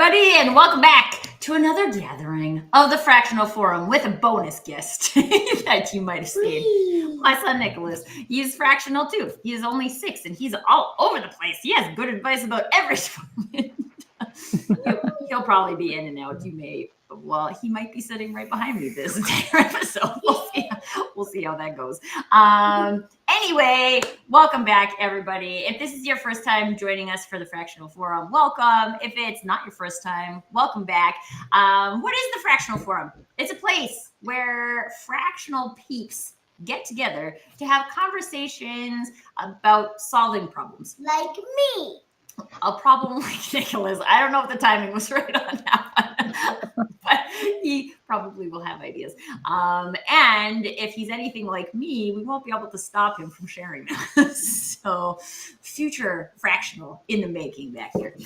everybody, and welcome back to another gathering of the Fractional Forum with a bonus guest that you might have seen. My son Nicholas. He's fractional too. He is only 6 and he's all over the place. He has good advice about every department. He'll probably be in and out. He might be sitting right behind me this entire episode. We'll see how that goes. Anyway, welcome back, everybody. If this is your first time joining us for the Fractional Forum, welcome. If it's not your first time, welcome back. What is the Fractional Forum? It's a place where fractional peeps get together to have conversations about solving problems. Like me. A problem like Nicholas. I don't know if the timing was right on that one, but he probably will have ideas. And if he's anything like me, we won't be able to stop him from sharing them. So future fractional in the making back here.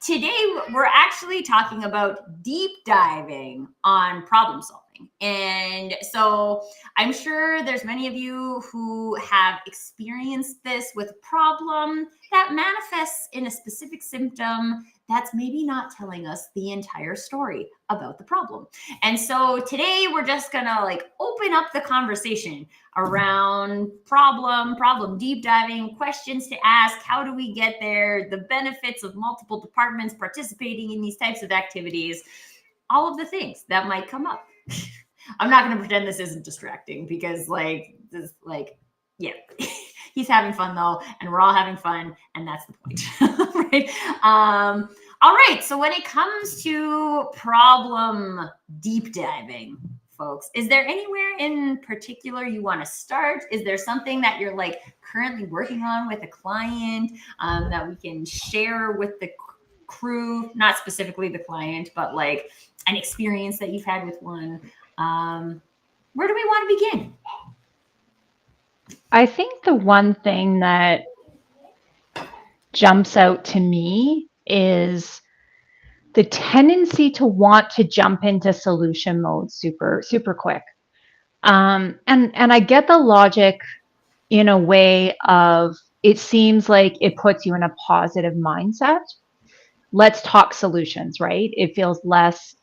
Today, we're actually talking about deep diving on problem solving. And so I'm sure there's many of you who have experienced this with a problem that manifests in a specific symptom that's maybe not telling us the entire story about the problem. And so today we're just gonna open up the conversation around problem deep diving, questions to ask, how do we get there, the benefits of multiple departments participating in these types of activities, all of the things that might come up. I'm not going to pretend this isn't distracting because yeah, he's having fun though, and we're all having fun, and that's the point, right? All right. So when it comes to problem deep diving, folks, is there anywhere in particular you want to start? Is there something that you're currently working on with a client that we can share with the crew? Not specifically the client, but an experience that you've had with one. Where do we want to begin? I think the one thing that jumps out to me is the tendency to want to jump into solution mode super quick. And I get the logic in a way of, it seems like it puts you in a positive mindset. Let's talk solutions, right? It feels less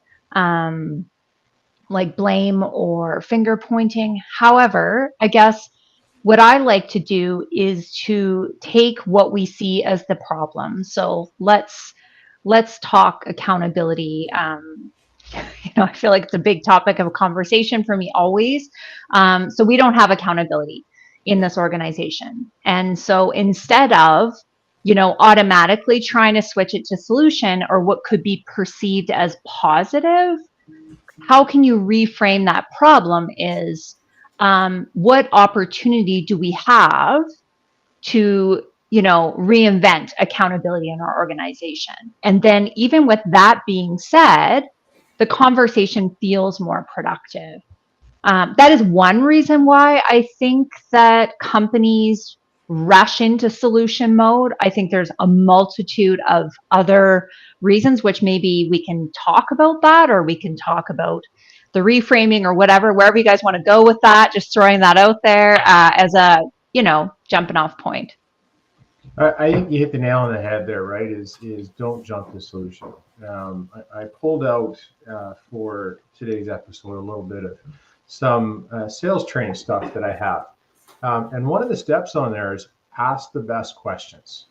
like blame or finger pointing. However, I guess what I like to do is to take what we see as the problem. So let's talk accountability. I feel like it's a big topic of a conversation for me always. So we don't have accountability in this organization. And so instead of, automatically trying to switch it to solution or what could be perceived as positive, how can you reframe that problem is, what opportunity do we have to, reinvent accountability in our organization? And then even with that being said, the conversation feels more productive. That is one reason why I think that companies rush into solution mode. I think there's a multitude of other reasons, which maybe we can talk about that, or we can talk about the reframing or wherever you guys want to go with that. Just throwing that out there as a, jumping off point. I think you hit the nail on the head there, right? Is don't jump to solution. I pulled out for today's episode a little bit of some sales training stuff that I have. And one of the steps on there is ask the best questions.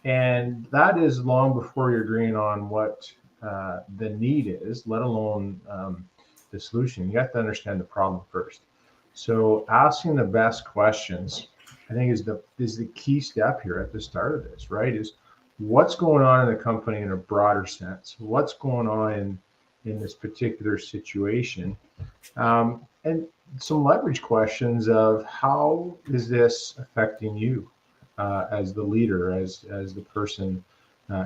And that is long before you're agreeing on what the need is, let alone the solution. You have to understand the problem first. So asking the best questions, I think, is the key step here at the start of this, right? Is what's going on in the company in a broader sense? What's going on in this particular situation? And some leverage questions of how is this affecting you as the leader, as the person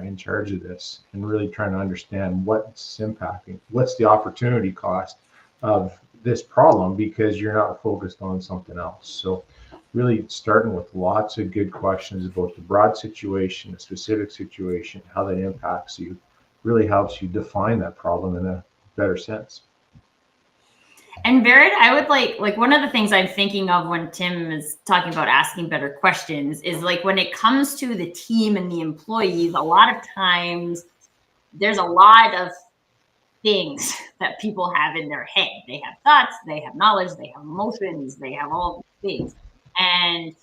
in charge of this, and really trying to understand what's impacting, what's the opportunity cost of this problem, because you're not focused on something else. So really starting with lots of good questions about the broad situation, the specific situation, how that impacts you, really helps you define that problem in a better sense. And Barrett, I would like one of the things I'm thinking of when Tim is talking about asking better questions is when it comes to the team and the employees, a lot of times there's a lot of things that people have in their head. They have thoughts, they have knowledge, they have emotions, they have all these things. And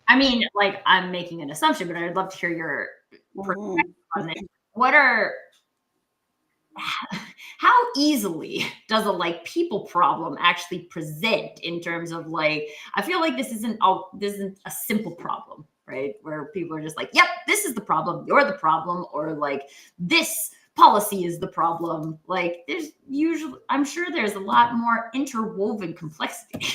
I mean, like, I'm making an assumption, but I'd love to hear your perspective on this. What are, how easily does a like people problem actually present in terms of like, I feel like this isn't a simple problem, right? Where people are just like, yep, this is the problem, you're the problem, or like this policy is the problem. Like there's usually, I'm sure there's a lot more interwoven complexity.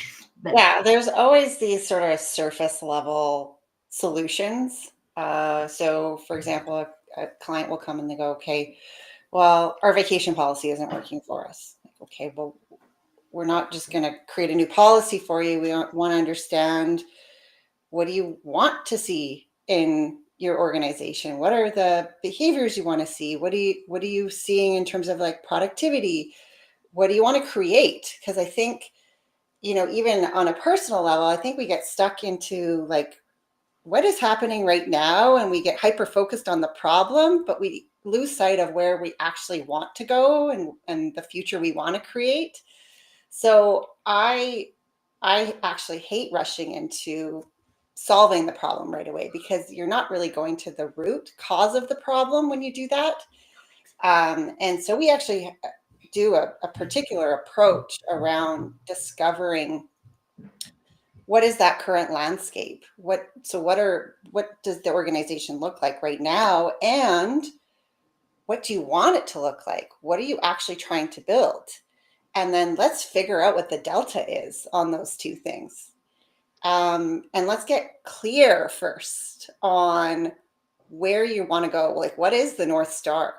Yeah, there's always these sort of surface level solutions. So for example, a client will come and they go, okay, well, our vacation policy isn't working for us. Like, okay, well, we're not just going to create a new policy for you. We want to understand, what do you want to see in your organization? What are the behaviors you want to see? What are you seeing in terms of like productivity? What do you want to create? Because I think, even on a personal level, I think we get stuck into like, what is happening right now? And we get hyper focused on the problem, but we lose sight of where we actually want to go and the future we want to create. So I actually hate rushing into solving the problem right away, because you're not really going to the root cause of the problem when you do that. And so we actually do a particular approach around discovering, what is that current landscape? What does the organization look like right now? And what do you want it to look like? What are you actually trying to build? And then let's figure out what the delta is on those two things. And let's get clear first on where you want to go. Like, what is the North Star?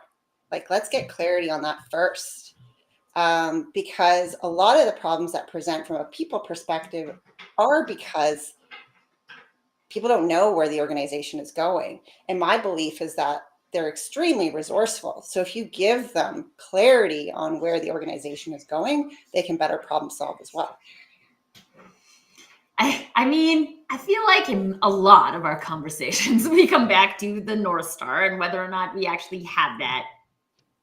Like, let's get clarity on that first. Because a lot of the problems that present from a people perspective are because people don't know where the organization is going. And my belief is that they're extremely resourceful. So if you give them clarity on where the organization is going, they can better problem solve as well. I mean, I feel like in a lot of our conversations, we come back to the North Star and whether or not we actually have that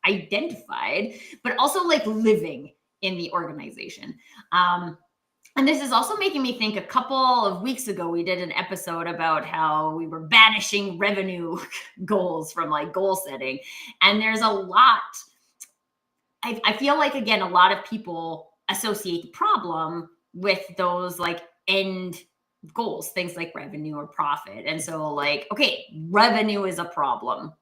identified, but also like living in the organization. And this is also making me think, a couple of weeks ago, we did an episode about how we were banishing revenue goals from like goal setting. And there's a lot, I feel like, again, a lot of people associate the problem with those like end goals, things like revenue or profit. And so like, okay, revenue is a problem.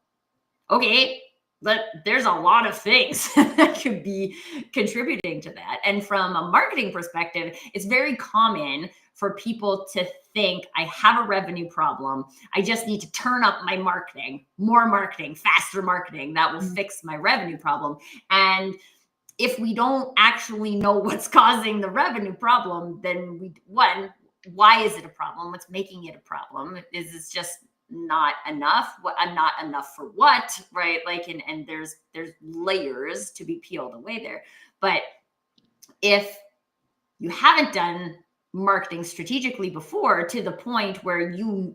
Okay, but there's a lot of things that could be contributing to that. And from a marketing perspective, it's very common for people to think, I have a revenue problem. I just need to turn up my marketing, more marketing, faster marketing. That will fix my revenue problem. And if we don't actually know what's causing the revenue problem, then why is it a problem? What's making it a problem? Is this just not enough? Not enough for what, right? Like, and there's layers to be peeled away there. But if you haven't done marketing strategically before, to the point where you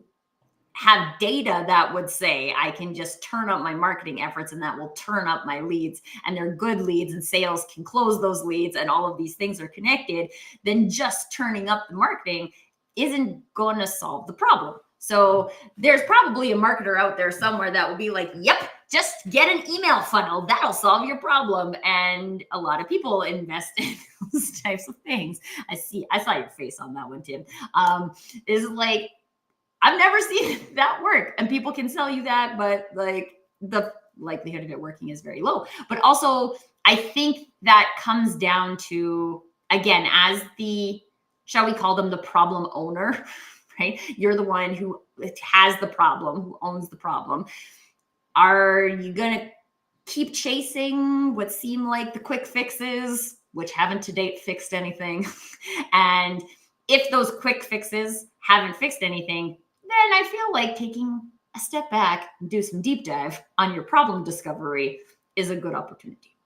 have data that would say, I can just turn up my marketing efforts and that will turn up my leads, and they're good leads and sales can close those leads and all of these things are connected, then just turning up the marketing isn't going to solve the problem. So there's probably a marketer out there somewhere that will be like, yep, just get an email funnel. That'll solve your problem. And a lot of people invest in those types of things. I saw your face on that one, Tim. Is like, I've never seen that work. And people can sell you that, but like the likelihood of it working is very low. But also, I think that comes down to, again, as the, shall we call them the problem owner, right? You're the one who has the problem, who owns the problem. Are you going to keep chasing what seem like the quick fixes, which haven't to date fixed anything? And if those quick fixes haven't fixed anything, then I feel like taking a step back and do some deep dive on your problem discovery is a good opportunity.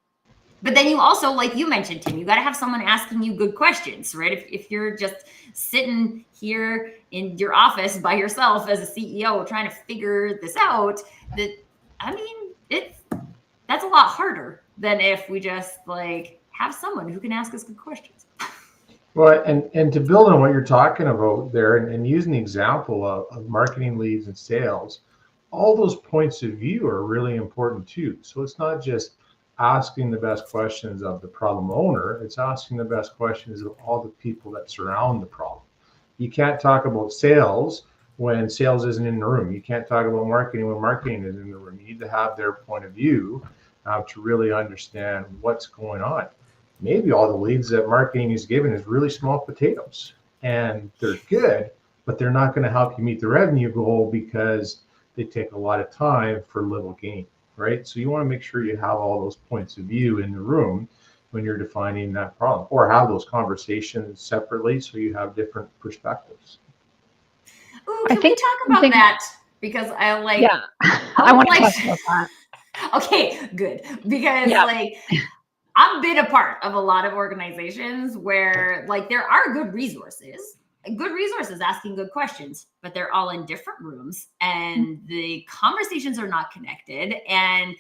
But then you also, like you mentioned, Tim, you got to have someone asking you good questions, right? If you're just sitting here in your office by yourself as a CEO trying to figure this out, that's a lot harder than if we just like have someone who can ask us good questions. Well, and to build on what you're talking about there, and using the example of marketing leads and sales, all those points of view are really important too. So it's not just asking the best questions of the problem owner, it's asking the best questions of all the people that surround the problem. You can't talk about sales when sales isn't in the room. You can't talk about marketing when marketing is in the room. You need to have their point of view to really understand what's going on. Maybe all the leads that marketing is given is really small potatoes, and they're good, but they're not going to help you meet the revenue goal because they take a lot of time for little gain, right? So you want to make sure you have all those points of view in the room when you're defining that problem, or have those conversations separately so you have different perspectives. Ooh, can we talk about that? Because I like, yeah, I want to talk about that. Okay, good. Because like, I've been a part of a lot of organizations where like there are good resources asking good questions, but they're all in different rooms and the conversations are not connected. And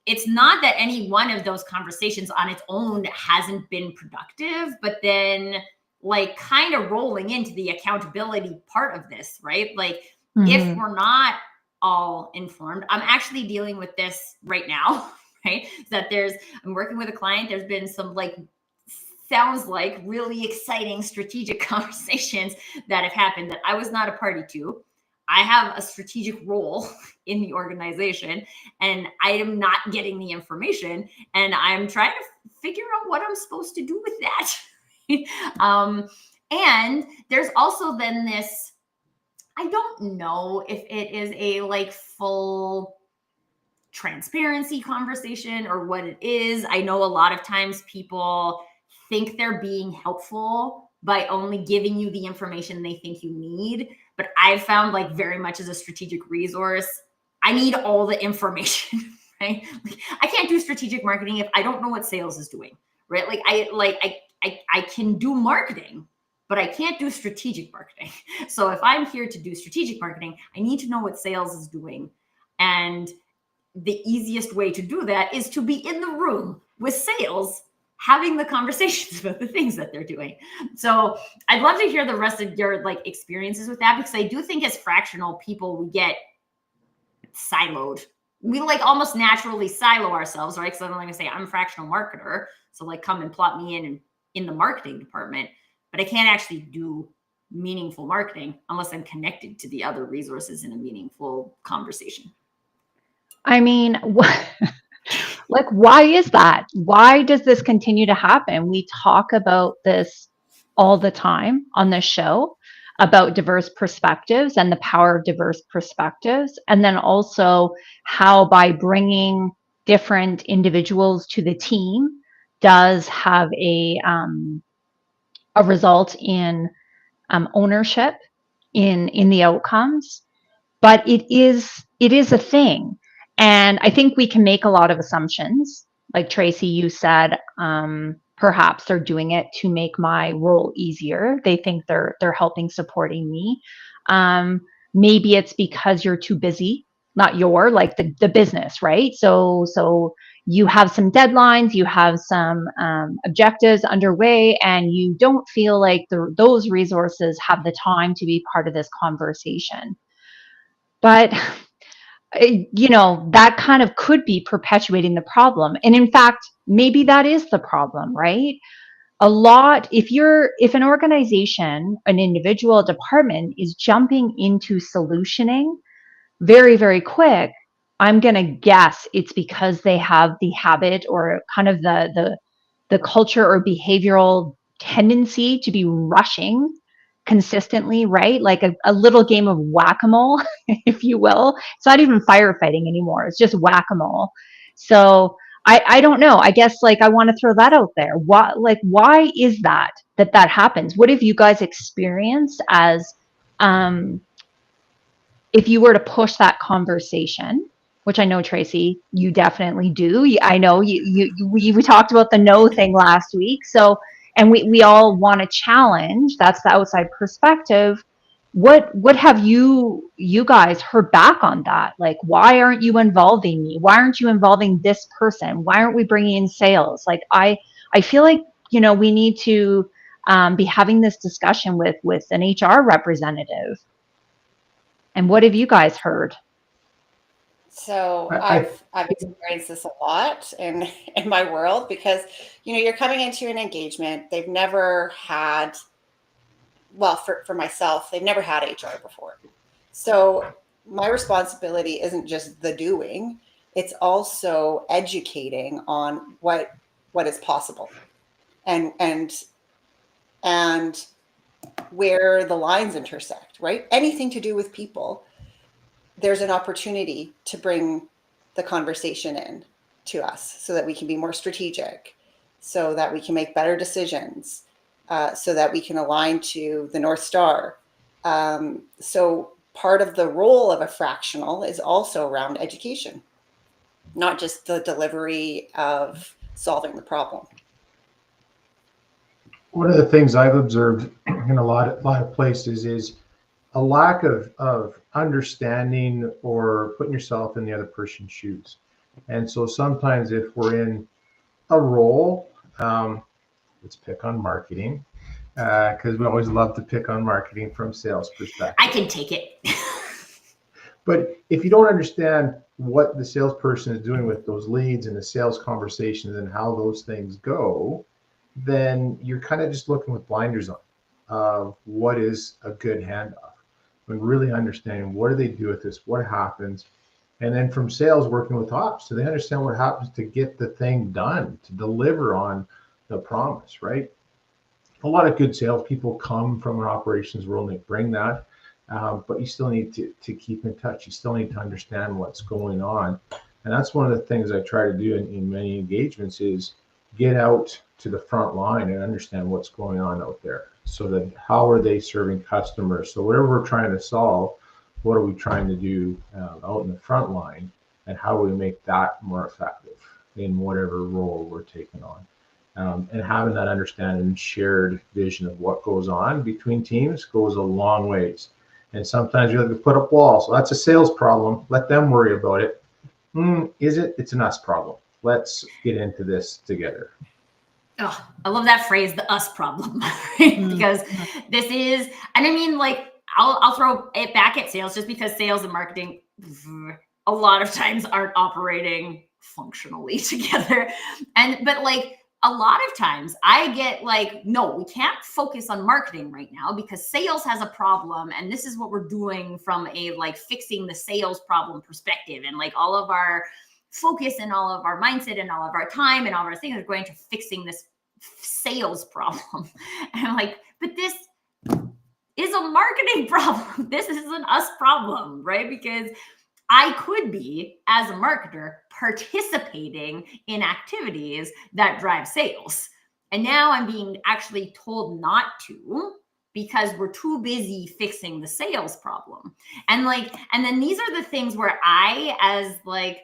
it's not that any one of those conversations on its own hasn't been productive, but then like kind of rolling into the accountability part of this, right? Like if we're not all informed, I'm actually dealing with this right now, right? That I'm working with a client, there's been some like, sounds like really exciting strategic conversations that have happened that I was not a party to. I have a strategic role in the organization and I am not getting the information and I'm trying to figure out what I'm supposed to do with that. And there's also then this, I don't know if it is a like full transparency conversation or what it is. I know a lot of times people think they're being helpful by only giving you the information they think you need. But I've found like very much as a strategic resource, I need all the information, right? Like, I can't do strategic marketing if I don't know what sales is doing, right? Like I can do marketing, but I can't do strategic marketing. So if I'm here to do strategic marketing, I need to know what sales is doing. And the easiest way to do that is to be in the room with sales, having the conversations about the things that they're doing. So I'd love to hear the rest of your like experiences with that, because I do think as fractional people, we get siloed. We like almost naturally silo ourselves, right? Because I'm going to say I'm a fractional marketer. So like come and plot me in the marketing department, but I can't actually do meaningful marketing unless I'm connected to the other resources in a meaningful conversation. I mean, like, why is that? Why does this continue to happen? We talk about this all the time on this show about diverse perspectives and the power of diverse perspectives. And then also how by bringing different individuals to the team does have a result in ownership in the outcomes. But it is a thing. And I think we can make a lot of assumptions. Like Tracy, you said, perhaps they're doing it to make my role easier. They think they're helping, supporting me. Maybe it's because you're too busy, not like the business, right? So you have some deadlines, you have some objectives underway, and you don't feel like those resources have the time to be part of this conversation. But that kind of could be perpetuating the problem. And in fact, maybe that is the problem, right? If an organization, an individual, a department is jumping into solutioning very, very quick, I'm going to guess it's because they have the habit or kind of the culture or behavioral tendency to be rushing consistently, right? Like a little game of whack-a-mole, if you will. It's not even firefighting anymore. It's just whack-a-mole. So I don't know. I guess like I want to throw that out there. Why is that happens? What have you guys experienced as if you were to push that conversation, which I know, Tracy, you definitely do. I know we talked about the no thing last week. So, and we all want to challenge, that's the outside perspective. what have you guys heard back on that? Like, why aren't you involving me? Why aren't you involving this person? Why aren't we bringing in sales? Like, I feel like, you know, we need to be having this discussion with an HR representative. And what have you guys heard? So I I've experienced this a lot in my world because, you know, you're coming into an engagement. They've never had, well, for myself, they've never had HR before. So my responsibility isn't just the doing, it's also educating on what is possible and where the lines intersect, right? Anything to do with people, there's an opportunity to bring the conversation in to us so that we can be more strategic, so that we can make better decisions, so that we can align to the North Star. So part of the role of a fractional is also around education, not just the delivery of solving the problem. One of the things I've observed in a lot of places is a lack of understanding or putting yourself in the other person's shoes. And so sometimes if we're in a role, let's pick on marketing, because we always love to pick on marketing from sales perspective. I can take it. But if you don't understand what the salesperson is doing with those leads and the sales conversations and how those things go, then you're kind of just looking with blinders on of what is a good handoff. When really understanding what do they do with this, what happens, and then from sales working with ops, so they understand what happens to get the thing done, to deliver on the promise, right? A lot of good salespeople come from an operations world and they bring that, but you still need to keep in touch. You still need to understand what's going on. And that's one of the things I try to do in many engagements is get out to the front line and understand what's going on out there. So that how are they serving customers? So whatever we're trying to solve, what are we trying to do out in the front line, and how do we make that more effective in whatever role we're taking on? And having that understanding and shared vision of what goes on between teams goes a long ways. And sometimes you have to put up walls. So that's a sales problem. Let them worry about it. Is it? It's an us problem. Let's get into this together. Oh, I love that phrase, the us problem, right? Because this is, and I mean, like, I'll throw it back at sales just because sales and marketing a lot of times aren't operating functionally together. But like a lot of times I get like, no, we can't focus on marketing right now because sales has a problem. And this is what we're doing from a like fixing the sales problem perspective. And like all of our focus and all of our mindset and all of our time and all of our things are going to fixing this sales problem. And I'm like, but this is a marketing problem. This is an us problem, right? Because I could be, as a marketer, participating in activities that drive sales. And now I'm being actually told not to because we're too busy fixing the sales problem. And like, and then these are the things where I, as like,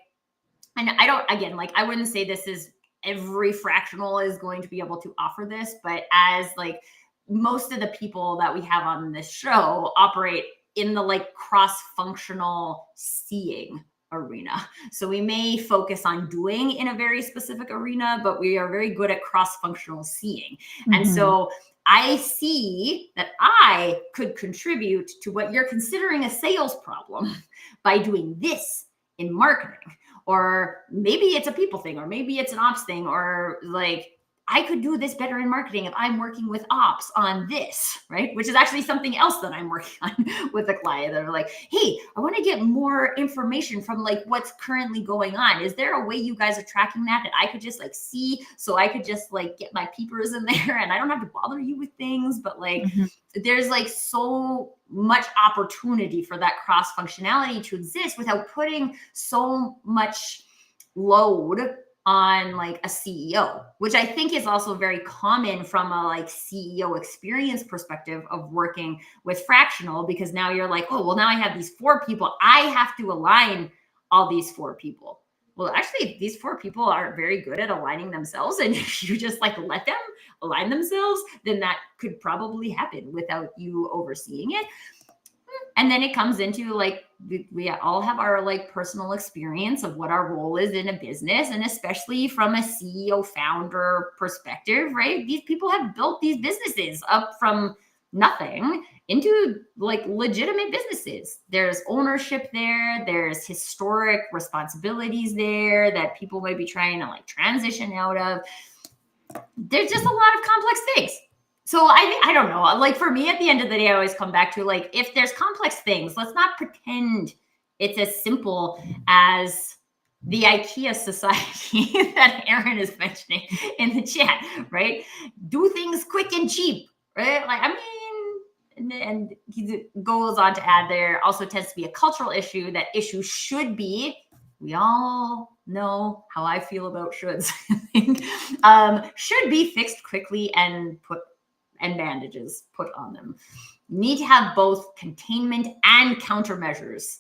and I don't, again, like, I wouldn't say this is every fractional is going to be able to offer this, but as like most of the people that we have on this show operate in the like cross-functional seeing arena. So we may focus on doing in a very specific arena, but we are very good at cross-functional seeing. And so I see that I could contribute to what you're considering a sales problem by doing this in marketing. Or maybe it's a people thing, or maybe it's an ops thing, or like I could do this better in marketing if I'm working with ops on this, right? Which is actually something else that I'm working on with a client. They're like, hey, I want to get more information from like what's currently going on. Is there a way you guys are tracking that I could just like see, so I could just like get my peepers in there and I don't have to bother you with things, but like there's like so much opportunity for that cross functionality to exist without putting so much load on like a CEO, which I think is also very common from a like CEO experience perspective of working with fractional, because now you're like, oh, well, now I have these 4 people. I have to align all these 4 people. Well, actually, these 4 people are very good at aligning themselves. And if you just like let them align themselves, then that could probably happen without you overseeing it. And then it comes into like, we all have our like personal experience of what our role is in a business, and especially from a CEO founder perspective, right? These people have built these businesses up from nothing into like legitimate businesses. There's ownership there, there's historic responsibilities there that people might be trying to like transition out of. There's just a lot of complex things. So I don't know. Like for me, at the end of the day, I always come back to like, if there's complex things, let's not pretend it's as simple as the IKEA society that Aaron is mentioning in the chat, right? Do things quick and cheap, right? Like, I mean, and he goes on to add, there also tends to be a cultural issue. That issue should be, we all know how I feel about shoulds, should be fixed quickly and bandages put on them. You need to have both containment and countermeasures.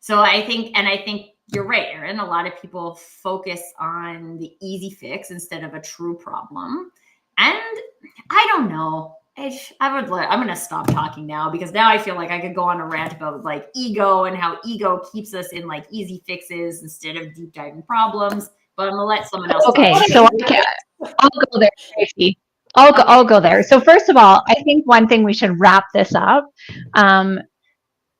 So I think you're right, Aaron. A lot of people focus on the easy fix instead of a true problem. And I don't know. I'm going to stop talking now, because now I feel like I could go on a rant about like ego and how ego keeps us in like easy fixes instead of deep diving problems. But I'm going to let someone else Okay, talk. so I'll go there, Tracy. I'll go there. So first of all, I think one thing we should wrap this up.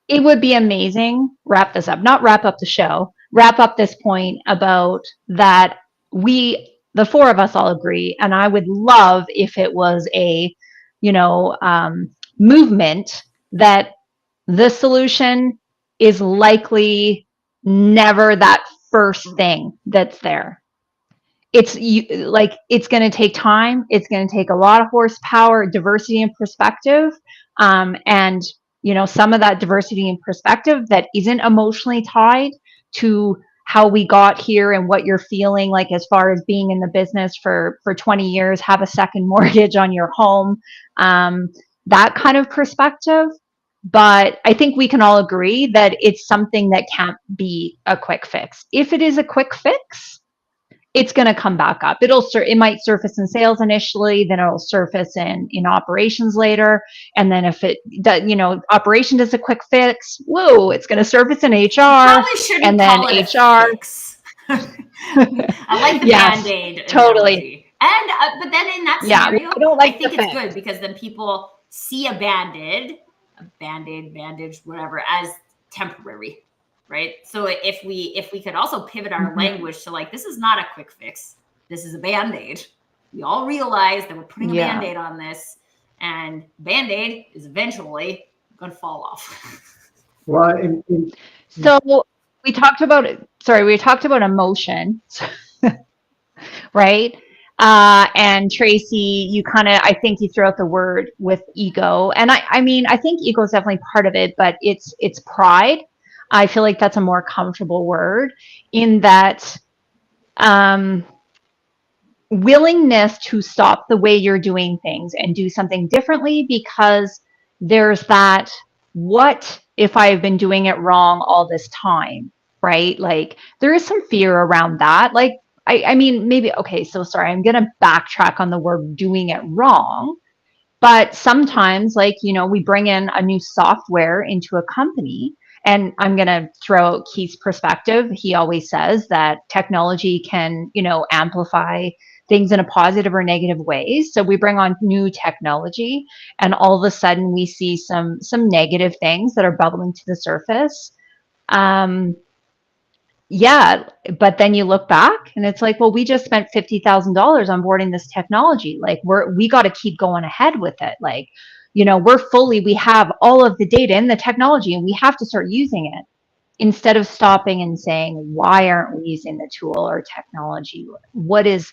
It would be amazing, not wrap up the show, wrap up this point about that the four of us all agree. And I would love if it was a, movement that the solution is likely never that first thing that's there. It's going to take time. It's going to take a lot of horsepower, diversity and perspective. And some of that diversity and perspective that isn't emotionally tied to how we got here and what you're feeling like as far as being in the business for 20 years, have a second mortgage on your home, that kind of perspective. But I think we can all agree that it's something that can't be a quick fix. If it is a quick fix, it's going to come back up. It might surface in sales initially, then it'll surface in operations later. And then if operation does a quick fix, whoa, it's going to surface in HR, and then HR. I like the Band-Aid totally. Analogy. And but then in that scenario, I think it's good, because then people see a Band-Aid, bandage, whatever, as temporary. Right. So if we could also pivot our language to like, this is not a quick fix. This is a Band-Aid. We all realize that we're putting a Band-Aid on this, and Band-Aid is eventually going to fall off. Well, so we talked about emotion, right? And Tracy, I think you threw out the word with ego. And I mean, I think ego is definitely part of it, but it's pride. I feel like that's a more comfortable word, in that willingness to stop the way you're doing things and do something differently, because there's that, what if I've been doing it wrong all this time, right? Like there is some fear around that. Like, I mean, maybe, okay, so sorry, I'm going to backtrack on the word doing it wrong. But sometimes, like, we bring in a new software into a company, and I'm going to throw out Keith's perspective. He always says that technology can, amplify things in a positive or negative ways. So we bring on new technology, and all of a sudden we see some negative things that are bubbling to the surface. Yeah, but then you look back and it's like, well, we just spent $50,000 onboarding this technology. Like we got to keep going ahead with it. Like, we have all of the data in the technology, and we have to start using it, instead of stopping and saying, why aren't we using the tool or technology? What is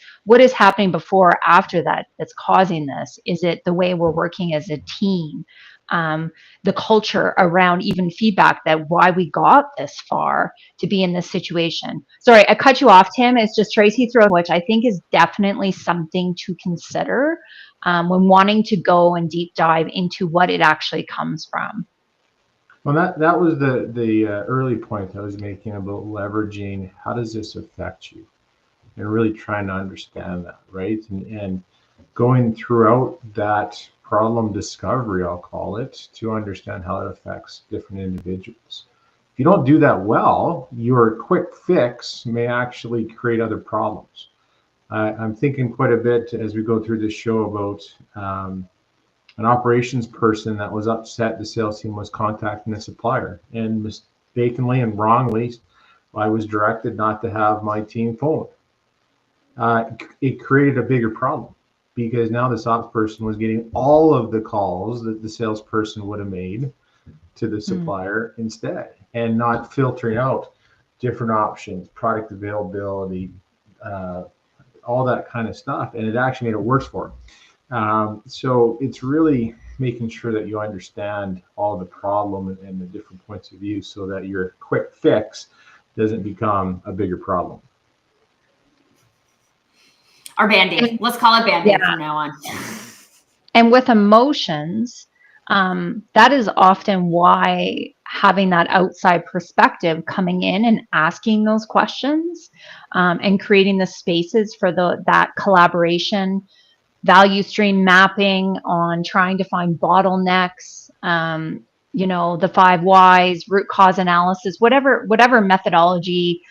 happening before or after that's causing this? Is it the way we're working as a team? The culture around even feedback, that why we got this far to be in this situation. Sorry, I cut you off, Tim. It's just Tracy throw, which I think is definitely something to consider when wanting to go and deep dive into what it actually comes from. Well, that was the early point I was making about leveraging. How does this affect you? And really trying to understand that, right? And going throughout that problem discovery, I'll call it, to understand how it affects different individuals. If you don't do that well, your quick fix may actually create other problems. I'm thinking quite a bit as we go through this show about an operations person that was upset the sales team was contacting a supplier, and mistakenly and wrongly, I was directed not to have my team phone. It created a bigger problem because now this ops person was getting all of the calls that the salesperson would have made to the supplier instead, and not filtering out different options, product availability, all that kind of stuff. And it actually made it worse for them. So it's really making sure that you understand all the problem and the different points of view so that your quick fix doesn't become a bigger problem. Our Band-Aid. Let's call it Band-Aid from now on. And with emotions, that is often why having that outside perspective coming in and asking those questions and creating the spaces for that collaboration, value stream mapping on trying to find bottlenecks, the 5 whys, root cause analysis, whatever methodology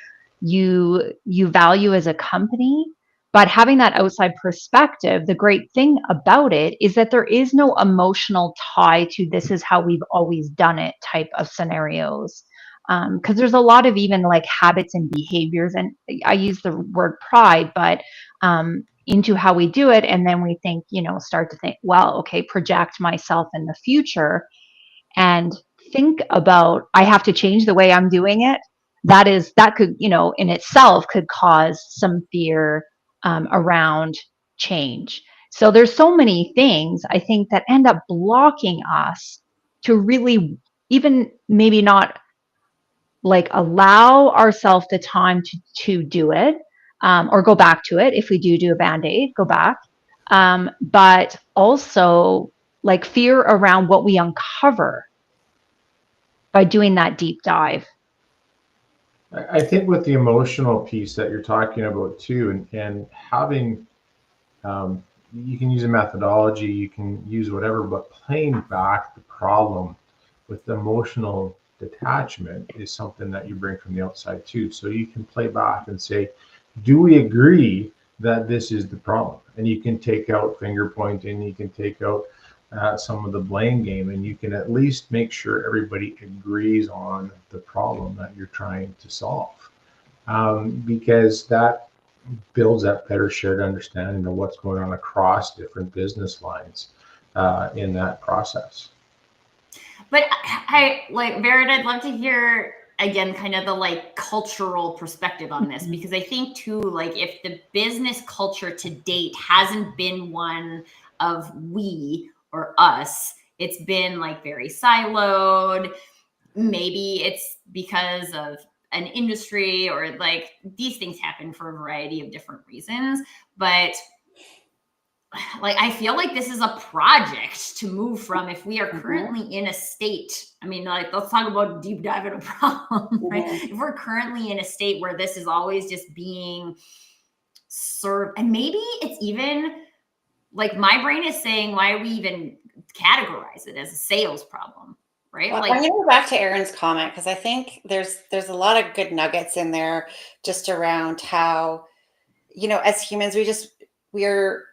you value as a company. But having that outside perspective, the great thing about it is that there is no emotional tie to this is how we've always done it type of scenarios. Because there's a lot of even like habits and behaviors, and I use the word pride, but into how we do it. And then we think, start to think, well, okay, project myself in the future and think about, I have to change the way I'm doing it. That could, in itself could cause some fear around change. So there's so many things I think that end up blocking us to really even maybe not like allow ourselves the time to do it or go back to it. If we do a Band-Aid, go back. But also like fear around what we uncover by doing that deep dive. I think with the emotional piece that you're talking about too, and having, you can use a methodology, you can use whatever, but playing back the problem with the emotional detachment is something that you bring from the outside too. So you can play back and say, do we agree that this is the problem? And you can take out finger pointing, you can take out some of the blame game, and you can at least make sure everybody agrees on the problem that you're trying to solve, because that builds that better shared understanding of what's going on across different business lines in that process. But I like, Vered, I'd love to hear again kind of the like cultural perspective on this, because I think too, like if the business culture to date hasn't been one of we or us, it's been like very siloed. Maybe it's because of an industry, or like these things happen for a variety of different reasons. But like, I feel like this is a project to move from, if we are currently in a state, I mean, like, let's talk about deep dive in a problem, right? If we're currently in a state where this is always just being served, and maybe it's even like my brain is saying, why we even categorize it as a sales problem, right? Well, like, I'm going to go back to Erin's comment, because I think there's a lot of good nuggets in there just around how, as humans, we're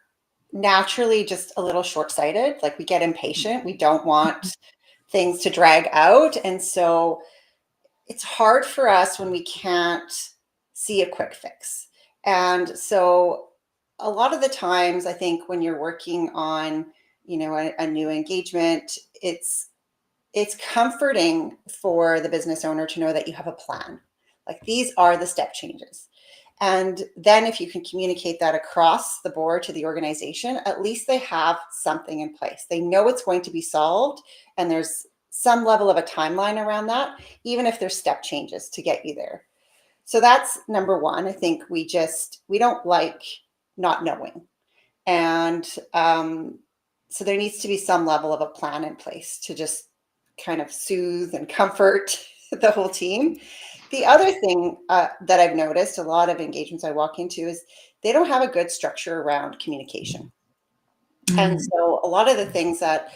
naturally just a little short-sighted. Like we get impatient. We don't want things to drag out. And so it's hard for us when we can't see a quick fix. And so a lot of the times, I think when you're working on, a new engagement, it's comforting for the business owner to know that you have a plan. Like these are the step changes. And then if you can communicate that across the board to the organization, at least they have something in place. They know it's going to be solved, and there's some level of a timeline around that, even if there's step changes to get you there. So that's number one. I think we don't like not knowing. And so there needs to be some level of a plan in place to just kind of soothe and comfort the whole team. The other thing that I've noticed, a lot of engagements I walk into, is they don't have a good structure around communication. And so a lot of the things that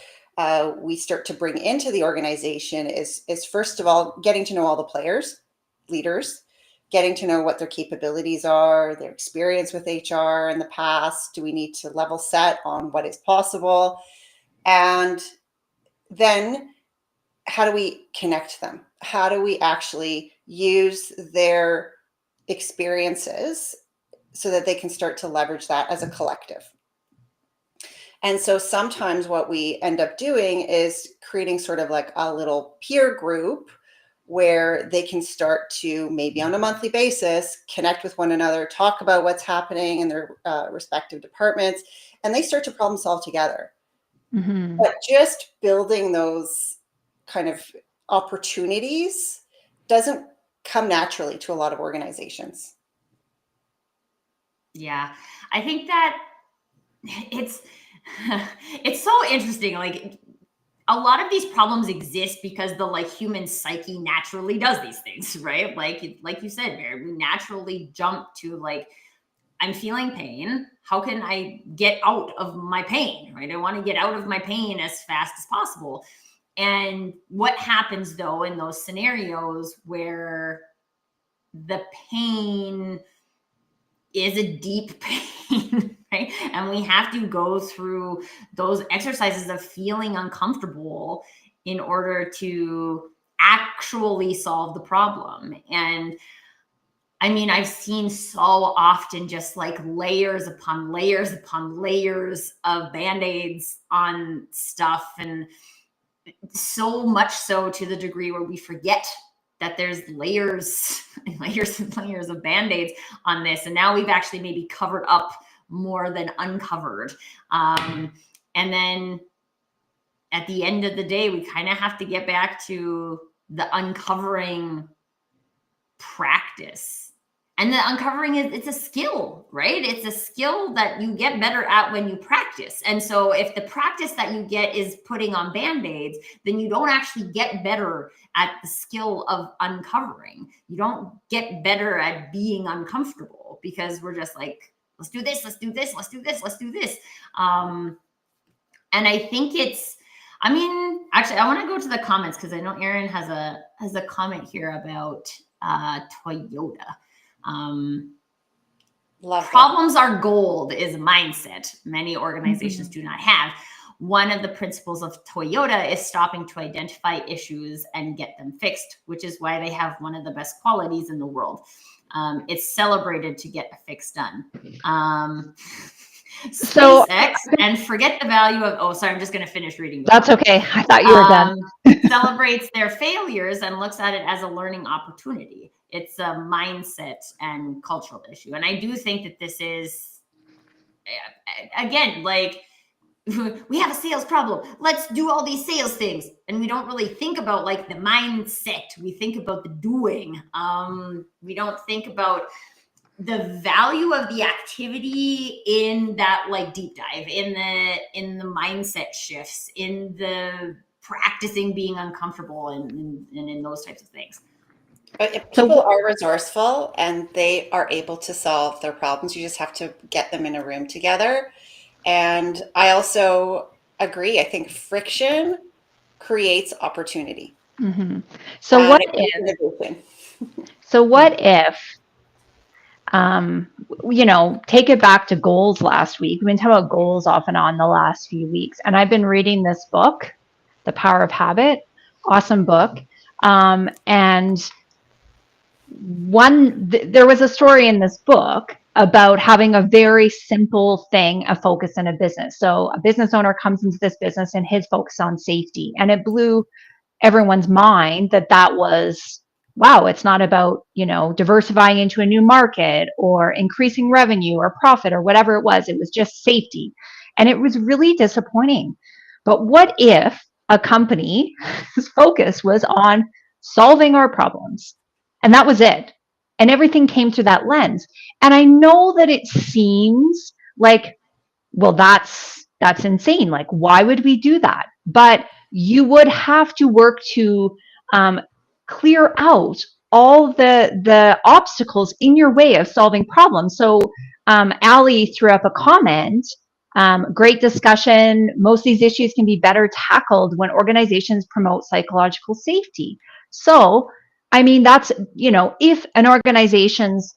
we start to bring into the organization is first of all, getting to know all the players, leaders, getting to know what their capabilities are, their experience with HR in the past. Do we need to level set on what is possible? And then how do we connect them? How do we actually use their experiences so that they can start to leverage that as a collective? And so sometimes what we end up doing is creating sort of like a little peer group where they can start to, maybe on a monthly basis, connect with one another, talk about what's happening in their respective departments, and they start to problem solve together. But just building those kind of opportunities doesn't come naturally to a lot of organizations. Yeah, I think that it's so interesting. Like, a lot of these problems exist because the human psyche naturally does these things, right? Like you said, Mary, we naturally jump to I'm feeling pain. How can I get out of my pain, right? I want to get out of my pain as fast as possible. And what happens though in those scenarios where the pain is a deep pain, right? And we have to go through those exercises of feeling uncomfortable in order to actually solve the problem. And I mean, I've seen so often just layers upon layers upon layers of Band-Aids on stuff, and so much so to the degree where we forget that there's layers and layers and layers of Band-Aids on this. And now we've actually maybe covered up more than uncovered. And then at the end of the day, we kind of have to get back to the uncovering practice. And the uncovering it's a skill, right? It's a skill that you get better at when you practice. And so if the practice that you get is putting on Band-Aids, then you don't actually get better at the skill of uncovering. You don't get better at being uncomfortable because we're just let's do this, let's do this, let's do this, let's do this. And I think actually, I want to go to the comments because I know Erin has a comment here about Toyota. Problems are gold is a mindset many organizations do not have. One of the principles of Toyota is stopping to identify issues and get them fixed, which is why they have one of the best qualities in the world. It's celebrated to get a fix done. So SpaceX and forget the value of, sorry, I'm just going to finish reading. That's okay. I thought you were done. Celebrates their failures and looks at it as a learning opportunity. It's a mindset and cultural issue. And I do think that this is, again, we have a sales problem. Let's do all these sales things. And we don't really think about the mindset. We think about the doing. We don't think about the value of the activity in that deep dive, in the mindset shifts, in the practicing being uncomfortable and in those types of things. But if people are resourceful and they are able to solve their problems, you just have to get them in a room together. And I also agree. I think friction creates opportunity. So what if, take it back to goals last week. We've been talking about goals off and on the last few weeks. And I've been reading this book, The Power of Habit. Awesome book. And there was a story in this book about having a very simple thing, a focus in a business. So a business owner comes into this business and his focus on safety. And it blew everyone's mind that was, wow, it's not about, diversifying into a new market or increasing revenue or profit or whatever it was. It was just safety. And it was really disappointing. But what if a company's focus was on solving our problems? And that was it. And everything came through that lens. And I know that it seems well, that's insane. Why would we do that? But you would have to work to clear out all the obstacles in your way of solving problems. So Allie threw up a comment Great discussion. Most of these issues can be better tackled when organizations promote psychological safety. So, I mean, that's, if an organization's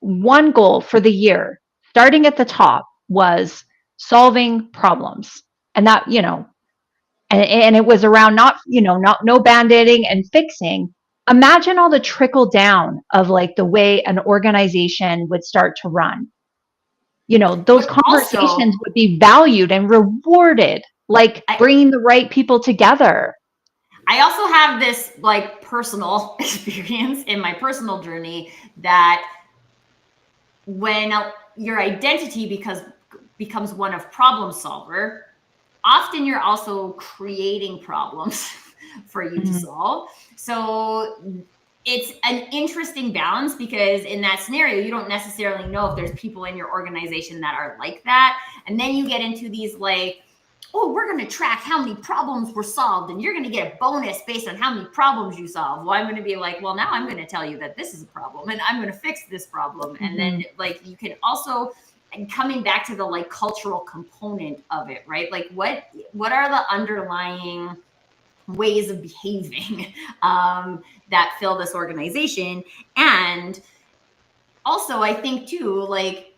one goal for the year, starting at the top, was solving problems, and that, and it was around no band-aiding and fixing. Imagine all the trickle down of like the way an organization would start to run. Those But also, conversations would be valued and rewarded, like bringing the right people together. I also have this like personal experience in my personal journey that when your identity becomes one of problem solver, often you're also creating problems for you to solve. So it's an interesting balance, because in that scenario, you don't necessarily know if there's people in your organization that are like that. And then you get into these like, oh, we're going to track how many problems were solved, and you're going to get a bonus based on how many problems you solve. Well, I'm going to be like, well, now I'm going to tell you that this is a problem, and I'm going to fix this problem. And then like, you can also, and coming back to the like cultural component of it, right? Like what are the underlying ways of behaving that fill this organization? And also, I think too, like,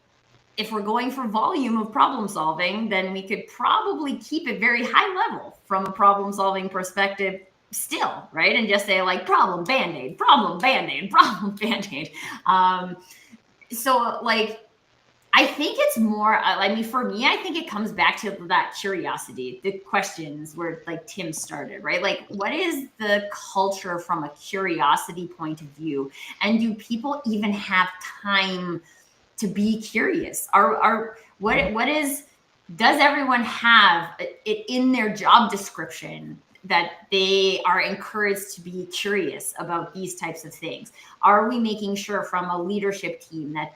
if we're going for volume of problem solving, then we could probably keep it very high level from a problem solving perspective still, right? And just say like problem band-aid, problem band-aid, problem band-aid. So like, I think it's more, I mean, for me, I think it comes back to that curiosity, the questions where like Tim started, right? Like, what is the culture from a curiosity point of view? And do people even have time to be curious? Does everyone have it in their job description that they are encouraged to be curious about these types of things? Are we making sure from a leadership team that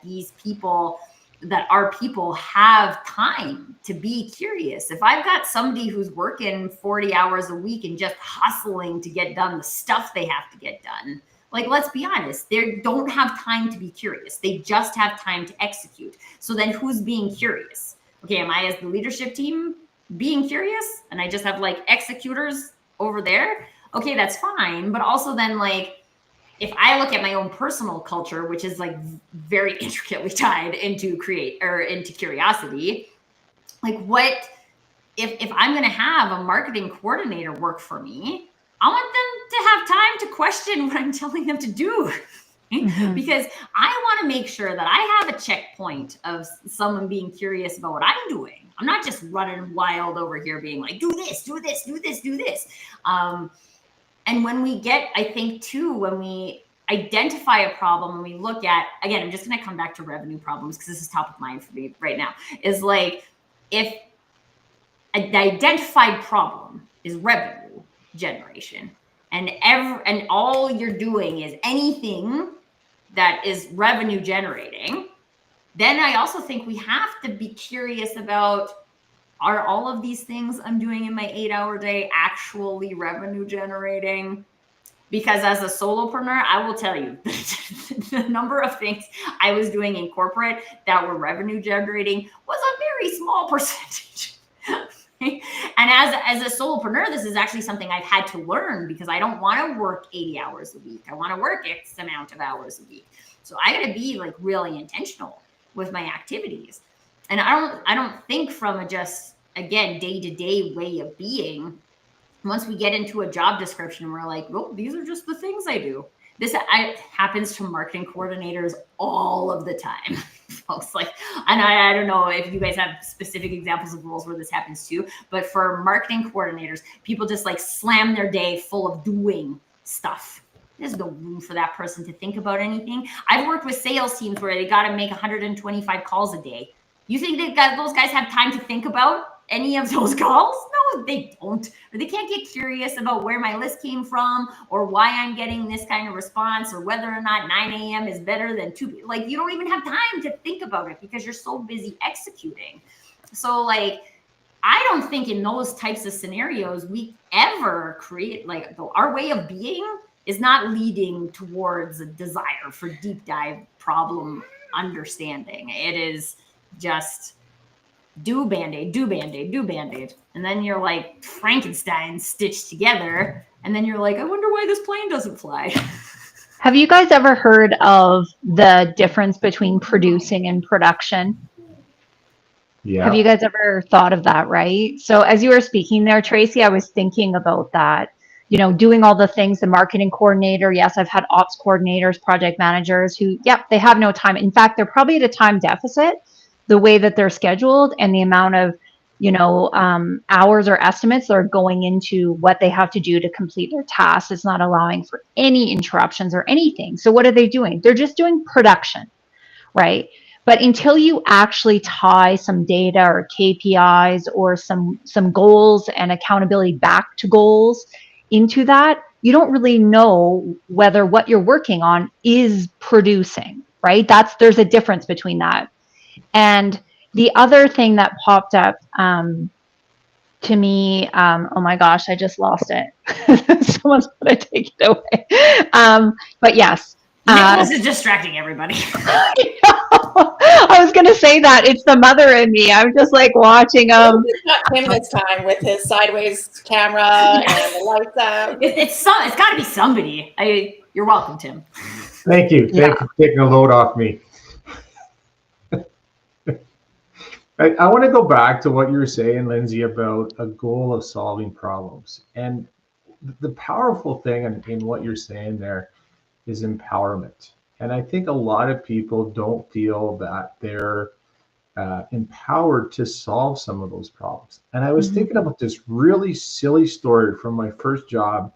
our people have time to be curious? If I've got somebody who's working 40 hours a week and just hustling to get done the stuff they have to get done, like, let's be honest, they don't have time to be curious. They just have time to execute. So then who's being curious? Okay, am I as the leadership team being curious and I just have like executors over there? Okay, that's fine. But also then, like, if I look at my own personal culture, which is like very intricately tied into curiosity, like if I'm going to have a marketing coordinator work for me, I want them to have time to question what I'm telling them to do. Because I want to make sure that I have a checkpoint of someone being curious about what I'm doing. I'm not just running wild over here being like, do this, do this, do this, do this. And when we get, I think too, when we identify a problem and we look at, again, I'm just going to come back to revenue problems because this is top of mind for me right now, is like, if the identified problem is revenue generation, and all you're doing is anything that is revenue generating, then I also think we have to be curious about, are all of these things I'm doing in my 8-hour day actually revenue generating? Because as a solopreneur, I will tell you the number of things I was doing in corporate that were revenue generating was a very small percentage. And as a solopreneur, this is actually something I've had to learn, because I don't want to work 80 hours a week. I want to work X amount of hours a week. So I got to be like really intentional with my activities. And I don't think from a just, again, day-to-day way of being. Once we get into a job description, we're like, well, these are just the things I do. This happens to marketing coordinators all of the time, folks. Like, and I don't know if you guys have specific examples of roles where this happens too, but for marketing coordinators, people just like slam their day full of doing stuff. There's no room for that person to think about anything. I've worked with sales teams where they got to make 125 calls a day. You think that those guys have time to think about any of those calls? No, they don't. Or they can't get curious about where my list came from, or why I'm getting this kind of response, or whether or not 9 a.m. is better than 2. Like, you don't even have time to think about it because you're so busy executing. So like, I don't think in those types of scenarios we ever create, like, our way of being is not leading towards a desire for deep dive problem understanding. It is just do Band-Aid, do Band-Aid, do Band-Aid. And then you're like Frankenstein stitched together. And then you're like, I wonder why this plane doesn't fly. Have you guys ever heard of the difference between producing and production? Yeah. Have you guys ever thought of that, right? So as you were speaking there, Tracy, I was thinking about that, you know, doing all the things, the marketing coordinator. Yes, I've had ops coordinators, project managers who, yep, they have no time. In fact, they're probably at a time deficit, the way that they're scheduled and the amount of, you know, hours or estimates that are going into what they have to do to complete their tasks. It's not allowing for any interruptions or anything. So what are they doing? They're just doing production, right? But until you actually tie some data or KPIs or some goals and accountability back to goals into that, you don't really know whether what you're working on is producing, right? There's a difference between that. And the other thing that popped up to me, oh my gosh, I just lost it. Someone's going to take it away. But yes. Nicholas is distracting everybody. I was going to say that it's the mother in me. I'm just like watching him. It's not him this time with his sideways camera and the lights out. It's got to be somebody. You're welcome, Tim. Thank you. Thank you for taking a load off me. I want to go back to what you were saying, Lindsay, about a goal of solving problems. And the powerful thing in what you're saying there is empowerment. And I think a lot of people don't feel that they're empowered to solve some of those problems. And I was thinking about this really silly story from my first job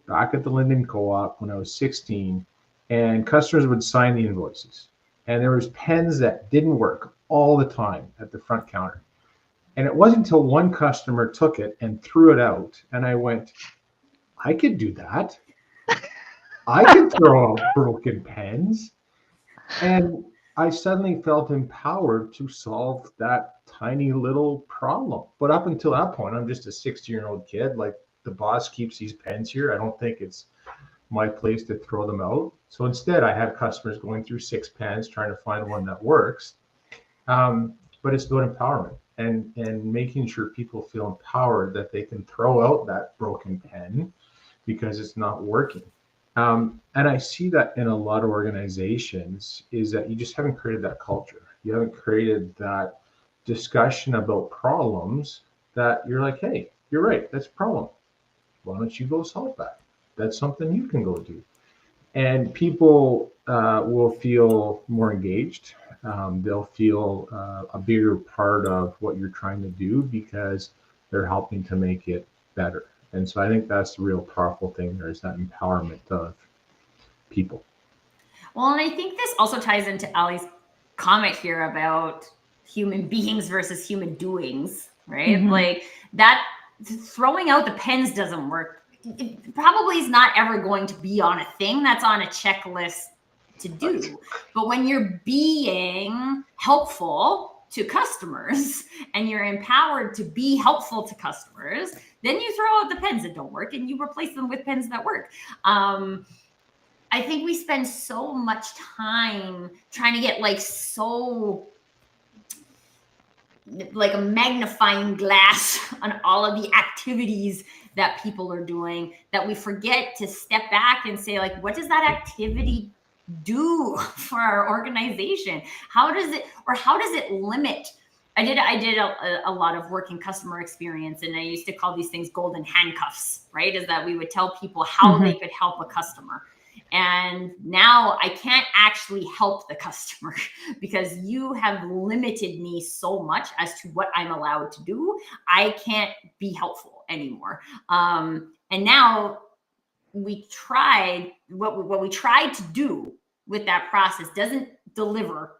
back at the Linden Co-op when I was 16, and customers would sign the invoices. And there was pens that didn't work all the time at the front counter. And it wasn't until one customer took it and threw it out. And I went, I could do that. I could throw out broken pens. And I suddenly felt empowered to solve that tiny little problem. But up until that point, I'm just a 16-year-old kid. Like, the boss keeps these pens here. I don't think it's my place to throw them out. So instead, I have customers going through 6 pens trying to find one that works. But it's about empowerment and making sure people feel empowered that they can throw out that broken pen because it's not working. And I see that in a lot of organizations is that you just haven't created that culture. You haven't created that discussion about problems that you're like, hey, you're right, that's a problem. Why don't you go solve that? That's something you can go do. And people will feel more engaged. They'll feel a bigger part of what you're trying to do because they're helping to make it better. And so I think that's the real powerful thing there is that empowerment of people. Well, and I think this also ties into Ali's comment here about human beings versus human doings, right? Like that throwing out the pens doesn't work. It probably is not ever going to be on a thing that's on a checklist to do. But when you're being helpful to customers and you're empowered to be helpful to customers, then you throw out the pens that don't work and you replace them with pens that work. I think we spend so much time trying to get like a magnifying glass on all of the activities that people are doing that we forget to step back and say, like, what does that activity do for our organization? How does it limit? I did a lot of work in customer experience, and I used to call these things golden handcuffs, right? Is that we would tell people how they could help a customer. And now I can't actually help the customer because you have limited me so much as to what I'm allowed to do. I can't be helpful anymore. And now what we tried to do with that process doesn't deliver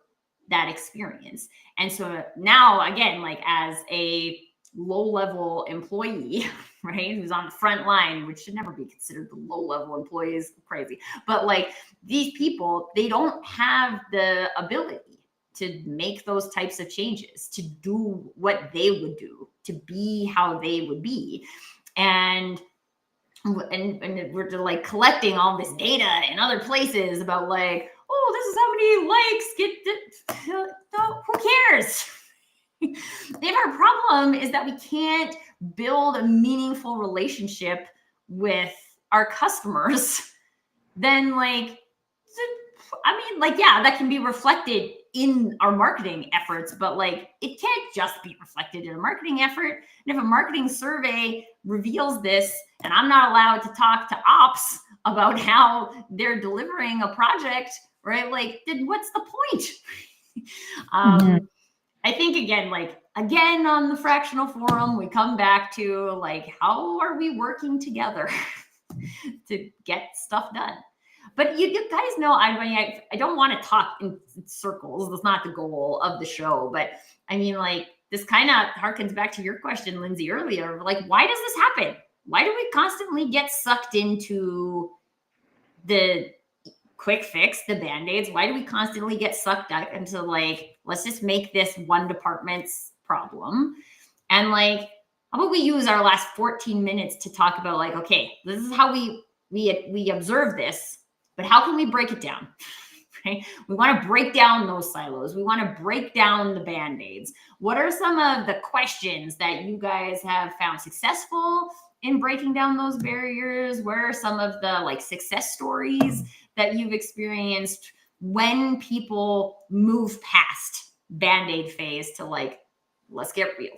that experience. And so now, again, like as a low-level employee, right, who's on the front line, which should never be considered the low-level employees, crazy. But like these people, they don't have the ability to make those types of changes, to do what they would do, to be how they would be. And we're like collecting all this data in other places about like, oh, this is how many likes get. No, who cares? If our problem is that we can't build a meaningful relationship with our customers, then like, I mean, like, yeah, that can be reflected in our marketing efforts, but like, it can't just be reflected in a marketing effort. And if a marketing survey reveals this, and I'm not allowed to talk to ops about how they're delivering a project, right? Like, then what's the point? Mhm. I think again on the Fractional Forum, we come back to like, how are we working together to get stuff done? But you guys know, I mean, I don't want to talk in circles. That's not the goal of the show. But I mean, like, this kind of harkens back to your question, Lindsay, earlier. Like, why does this happen? Why do we constantly get sucked into the quick fix, the band-aids? Why do we constantly get sucked up into like, let's just make this one department's problem? And like, how about we use our last 14 minutes to talk about like, okay, this is how we observe this, but how can we break it down? Right? We want to break down those silos. We want to break down the band-aids. What are some of the questions that you guys have found successful in breaking down those barriers? Where are some of the like success stories that you've experienced when people move past band-aid phase to like, let's get real?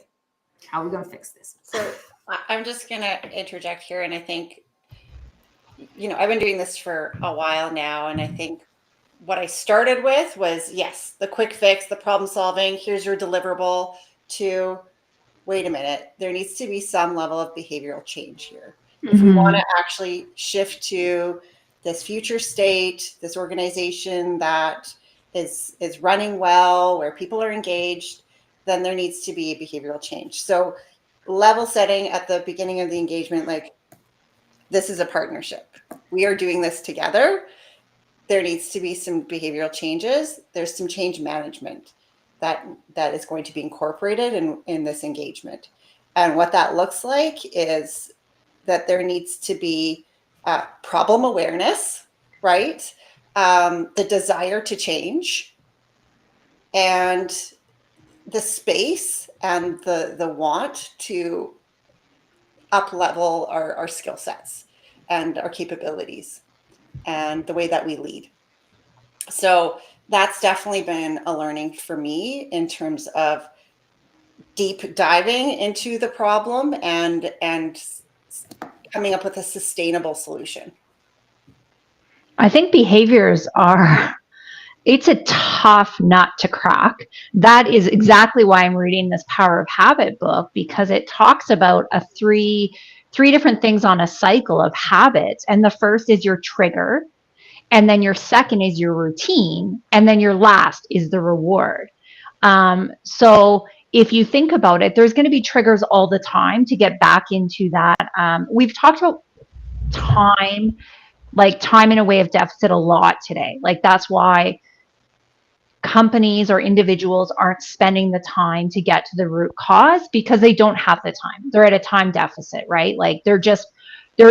How are we going to fix this? So I'm just going to interject here. And I think, I've been doing this for a while now. And I think what I started with was, yes, the quick fix, the problem solving, here's your deliverable, to, wait a minute, there needs to be some level of behavioral change here. If we want to actually shift to this future state, this organization that is running well, where people are engaged, then there needs to be a behavioral change. So level setting at the beginning of the engagement, like, this is a partnership. We are doing this together. There needs to be some behavioral changes. There's some change management that is going to be incorporated in this engagement. And what that looks like is that there needs to be problem awareness, right? The desire to change, and the space and the want to up level our skill sets and our capabilities and the way that we lead. So that's definitely been a learning for me in terms of deep diving into the problem and coming up with a sustainable solution. I think behaviors are, it's a tough nut to crack. That is exactly why I'm reading this Power of Habit book, because it talks about three different things on a cycle of habits. And the first is your trigger. And then your second is your routine. And then your last is the reward. So if you think about it, there's going to be triggers all the time to get back into that. We've talked about time in a way of deficit a lot today. Like, that's why companies or individuals aren't spending the time to get to the root cause, because they don't have the time. They're at a time deficit, right? Like, they're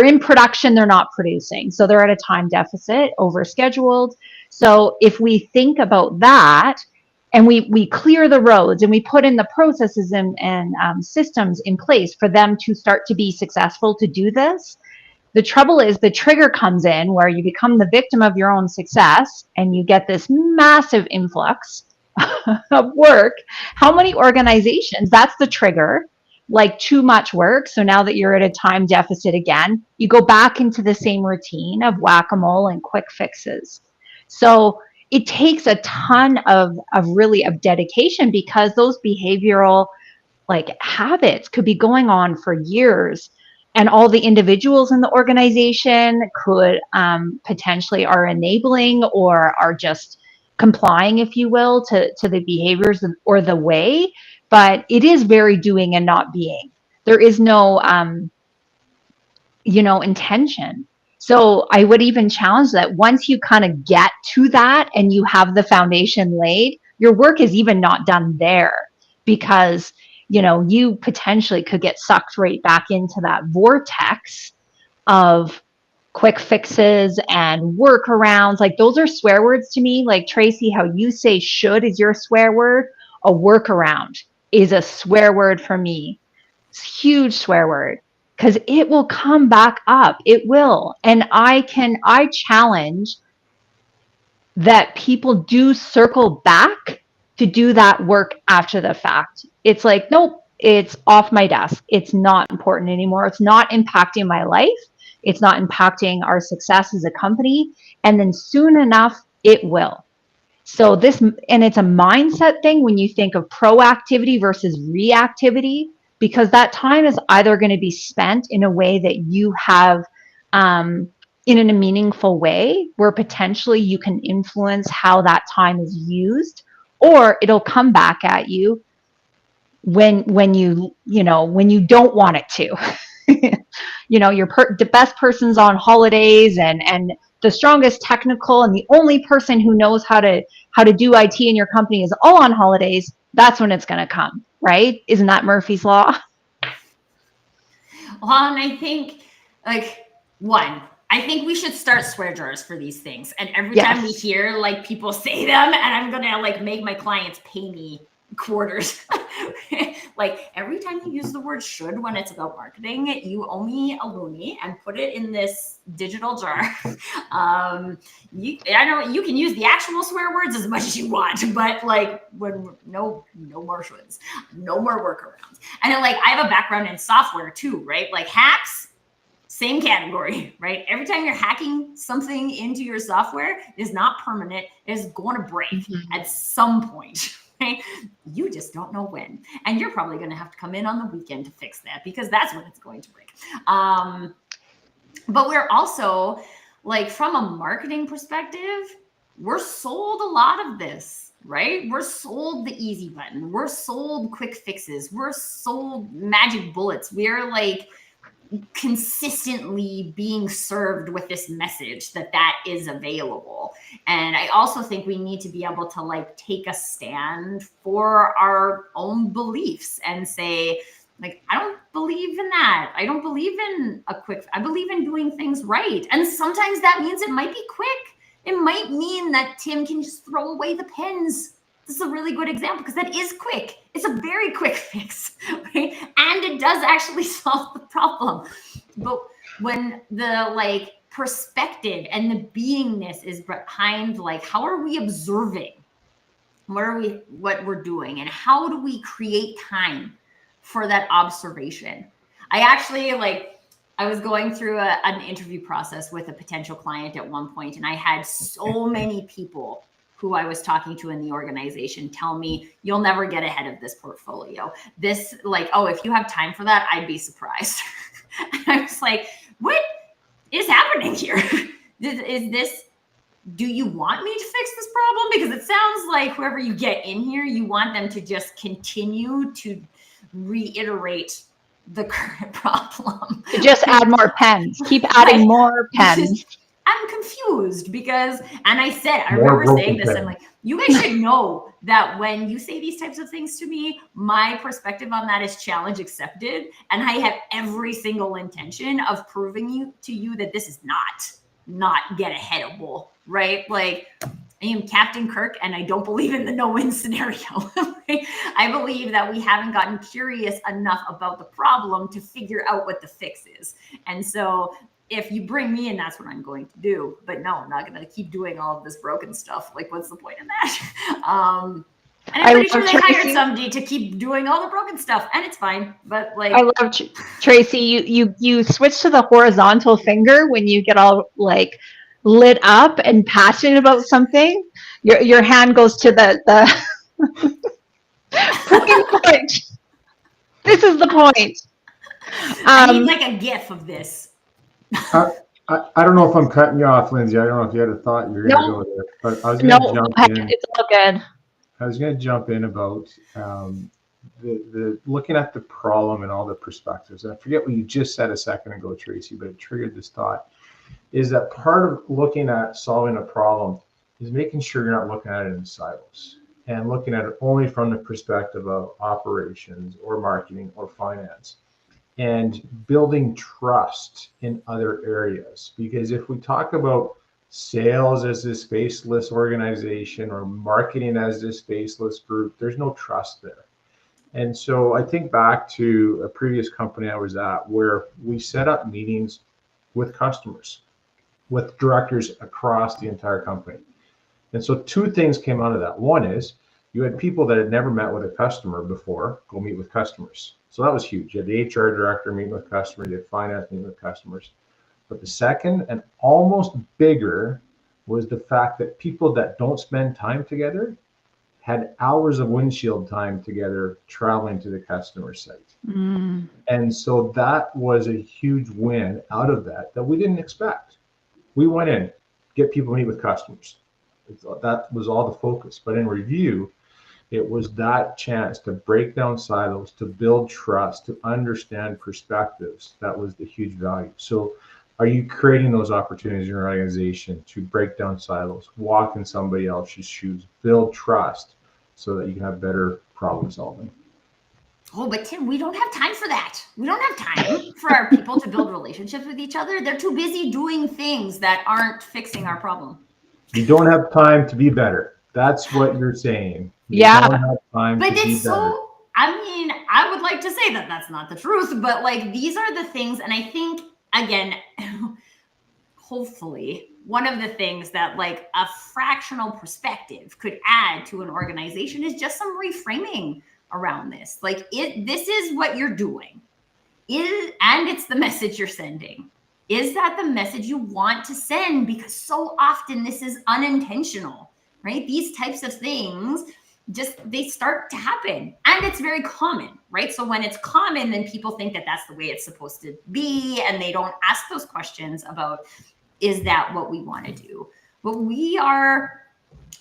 in production, they're not producing. So they're at a time deficit, overscheduled. So if we think about that, and we clear the roads and we put in the processes and systems in place for them to start to be successful to do this, the trouble is the trigger comes in where you become the victim of your own success and you get this massive influx of work. How many organizations, that's the trigger, like too much work. So now that you're at a time deficit again, you go back into the same routine of whack-a-mole and quick fixes. So it takes a ton of dedication, because those behavioral like habits could be going on for years. And all the individuals in the organization could potentially are enabling or are just complying, if you will, to the behaviors or the way. But it is very doing and not being. There is no, intention. So I would even challenge that once you kind of get to that and you have the foundation laid, your work is even not done there, because you potentially could get sucked right back into that vortex of quick fixes and workarounds. Like, those are swear words to me. Like, Tracy, how you say should is your swear word. A workaround is a swear word for me. It's a huge swear word because it will come back up. It will. And I challenge that people do circle back to do that work after the fact. It's like, nope, it's off my desk. It's not important anymore. It's not impacting my life. It's not impacting our success as a company. And then soon enough, it will. So and it's a mindset thing when you think of proactivity versus reactivity, because that time is either going to be spent in a way that you have, in a meaningful way where potentially you can influence how that time is used, or it'll come back at you when you don't want it to. The best person's on holidays, and the strongest technical and the only person who knows how to do IT in your company is all on holidays. That's when it's going to come, right? Isn't that Murphy's Law? Well, and I think, I think we should start swear jars for these things. And every time we hear like people say them, and I'm gonna like make my clients pay me quarters. Like every time you use the word should when it's about marketing, you owe me a loonie and put it in this digital jar. I know you can use the actual swear words as much as you want, but like when no more shoulds, no more workarounds. And then, like, I have a background in software too, right? Like hacks, same category, right? Every time you're hacking something into your software, it is not permanent. It is going to break at some point, right? You just don't know when. And you're probably going to have to come in on the weekend to fix that because that's when it's going to break. But we're also, like, from a marketing perspective, we're sold a lot of this, right? We're sold the easy button. We're sold quick fixes. We're sold magic bullets. We're like consistently being served with this message that is available. And I also think we need to be able to like take a stand for our own beliefs and say, like, I don't believe in that. I don't believe in I believe in doing things right. And sometimes that means it might be quick. It might mean that Tim can just throw away the pens. This is a really good example because that is quick. It's a very quick fix, right? And it does actually solve the problem. But when the like perspective and the beingness is behind, like, how are we observing what we're doing, and how do we create time for that observation? I actually I was going through an interview process with a potential client at one point, and I had so many people who I was talking to in the organization tell me, you'll never get ahead of this portfolio. This, like, oh, if you have time for that, I'd be surprised. And I was like, what is happening here? Do you want me to fix this problem? Because it sounds like whoever you get in here, you want them to just continue to reiterate the current problem. Just add more pens. Keep adding more pens. I'm confused because, and I remember saying this, I'm like, you guys should know that when you say these types of things to me, my perspective on that is challenge accepted. And I have every single intention of proving to you that this is not get aheadable, right? Like, I am Captain Kirk and I don't believe in the no-win scenario. Right? I believe that we haven't gotten curious enough about the problem to figure out what the fix is. And so if you bring me in, that's what I'm going to do. But no, I'm not going to keep doing all of this broken stuff. Like, what's the point in that? And I'm pretty sure they hired somebody to keep doing all the broken stuff, and it's fine. But like, I love Tracy. You switch to the horizontal finger when you get all like lit up and passionate about something. Your hand goes to the point. This is the point. I need like a GIF of this. I don't know if I'm cutting you off, Lindsay. I don't know if you had a thought you were going to go there, but I was going to jump in. It's all good. I was going to jump in about the looking at the problem and all the perspectives. I forget what you just said a second ago, Tracy, but it triggered this thought. Is that part of looking at solving a problem is making sure you're not looking at it in silos and looking at it only from the perspective of operations or marketing or finance, and building trust in other areas. Because if we talk about sales as this faceless organization or marketing as this faceless group, there's no trust there. And so I think back to a previous company I was at where we set up meetings with customers, with directors across the entire company. And so two things came out of that. One is you had people that had never met with a customer before go meet with customers. So that was huge. You had the HR director meeting with customers, you had finance meeting with customers. But the second and almost bigger was the fact that people that don't spend time together had hours of windshield time together traveling to the customer site. Mm. And so that was a huge win out of that we didn't expect. We went in, get people to meet with customers. That was all the focus. But in review, it was that chance to break down silos, to build trust, to understand perspectives. That was the huge value. So are you creating those opportunities in your organization to break down silos, walk in somebody else's shoes, build trust so that you can have better problem solving? Oh, but Tim, we don't have time for that. We don't have time for our people to build relationships with each other. They're too busy doing things that aren't fixing our problem. You don't have time to be better. That's what you're saying. You Yeah. don't have time But to be it's better. so, I mean, I would like to say that that's not the truth, but like these are the things. And I think, again, hopefully, one of the things that like a fractional perspective could add to an organization is just some reframing around this. Like this is what you're doing. And it's the message you're sending. Is that the message you want to send? Because so often this is unintentional, right? These types of things they start to happen, and it's very common, right? So when it's common, then people think that that's the way it's supposed to be, and they don't ask those questions about, is that what we want to do? But we are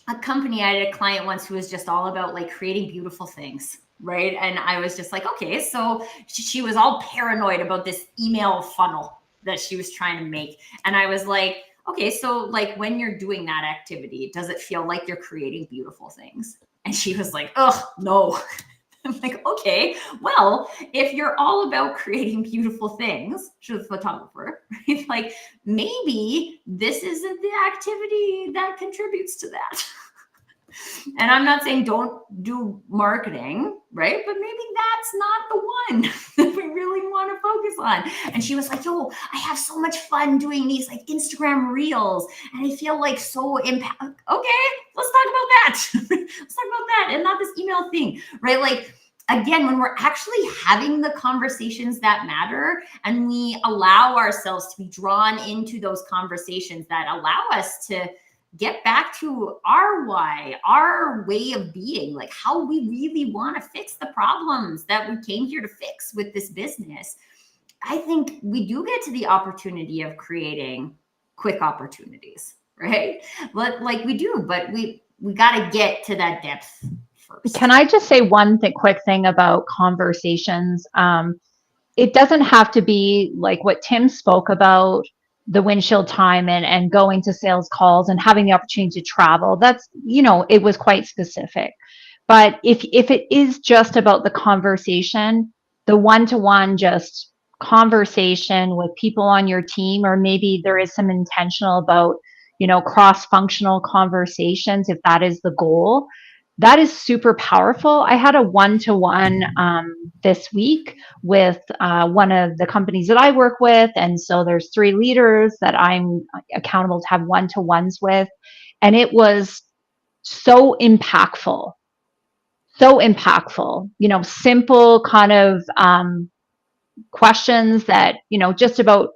a company. I had a client once who was just all about like creating beautiful things, right? And I was just like, okay, so she was all paranoid about this email funnel that she was trying to make. And I was like, okay, so like when you're doing that activity, does it feel like you're creating beautiful things? And she was like, oh, no. I'm like, okay, well, if you're all about creating beautiful things, she's a photographer, right? Like maybe this isn't the activity that contributes to that. And I'm not saying don't do marketing, right? But maybe that's not the one that we really want to focus on. And she was like, yo, I have so much fun doing these like Instagram reels. And I feel like so okay, let's talk about that. Let's talk about that and not this email thing, right? Like, again, when we're actually having the conversations that matter and we allow ourselves to be drawn into those conversations that allow us to get back to our why, our way of being, like how we really want to fix the problems that we came here to fix with this business, I think we do get to the opportunity of creating quick opportunities, right? Like we do, but we got to get to that depth first. Can I just say one quick thing about conversations? It doesn't have to be like what Tim spoke about, the windshield time and going to sales calls and having the opportunity to travel. That's, it was quite specific. But if it is just about the conversation, the one-to-one just conversation with people on your team, or maybe there is some intentional about, cross-functional conversations, if that is the goal, that is super powerful. I had a one-to-one this week with one of the companies that I work with. And so there's 3 leaders that I'm accountable to have one-to-ones with. And it was so impactful. So impactful, simple kind of questions that, just about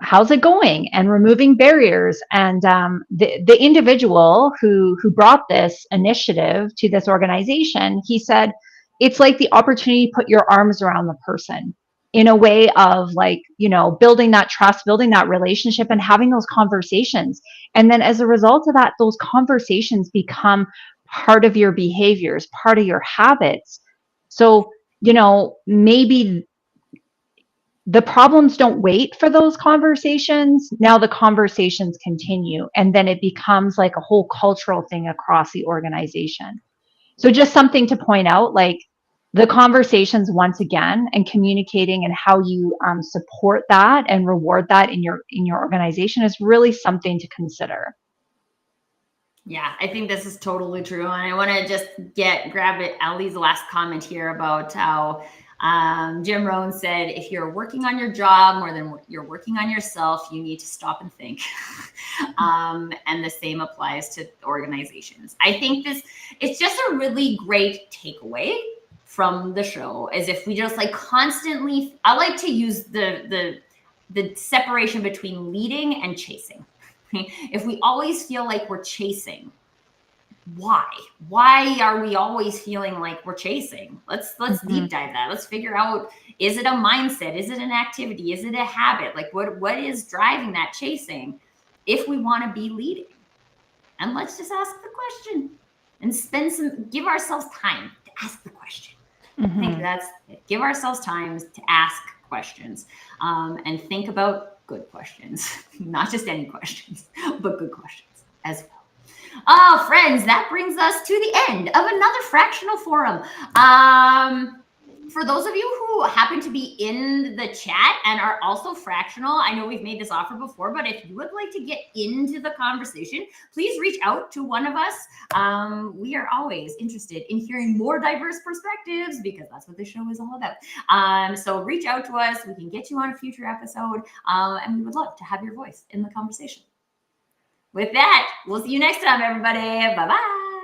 how's it going and removing barriers. And the individual who brought this initiative to this organization, he said, it's like the opportunity to put your arms around the person in a way of like, building that trust, building that relationship and having those conversations. And then as a result of that, those conversations become part of your behaviors, part of your habits. So, maybe the problems don't wait for those conversations. Now the conversations continue, and then it becomes like a whole cultural thing across the organization. So just something to point out, like the conversations once again, and communicating and how you support that and reward that in your organization is really something to consider. Yeah, I think this is totally true. And I want to just grab it, Ali's last comment here about how Jim Rohn said, if you're working on your job more than you're working on yourself, you need to stop and think. And the same applies to organizations. I think it's just a really great takeaway from the show, is if we just like constantly, I like to use the separation between leading and chasing. If we always feel like we're chasing, why are we always feeling like we're chasing? Let's deep dive that. Let's figure out, is it a mindset? Is it an activity? Is it a habit? Like what is driving that chasing if we want to be leading? And let's just ask the question and give ourselves time to ask the question. I think that's it. Give ourselves time to ask questions, and think about good questions, not just any questions, but good questions as well. Oh, friends, that brings us to the end of another Fractional Forum. For those of you who happen to be in the chat and are also fractional, I know we've made this offer before, but if you would like to get into the conversation, please reach out to one of us. We are always interested in hearing more diverse perspectives, because that's what this show is all about. So reach out to us. We can get you on a future episode, and we would love to have your voice in the conversation. With that, we'll see you next time, everybody. Bye-bye.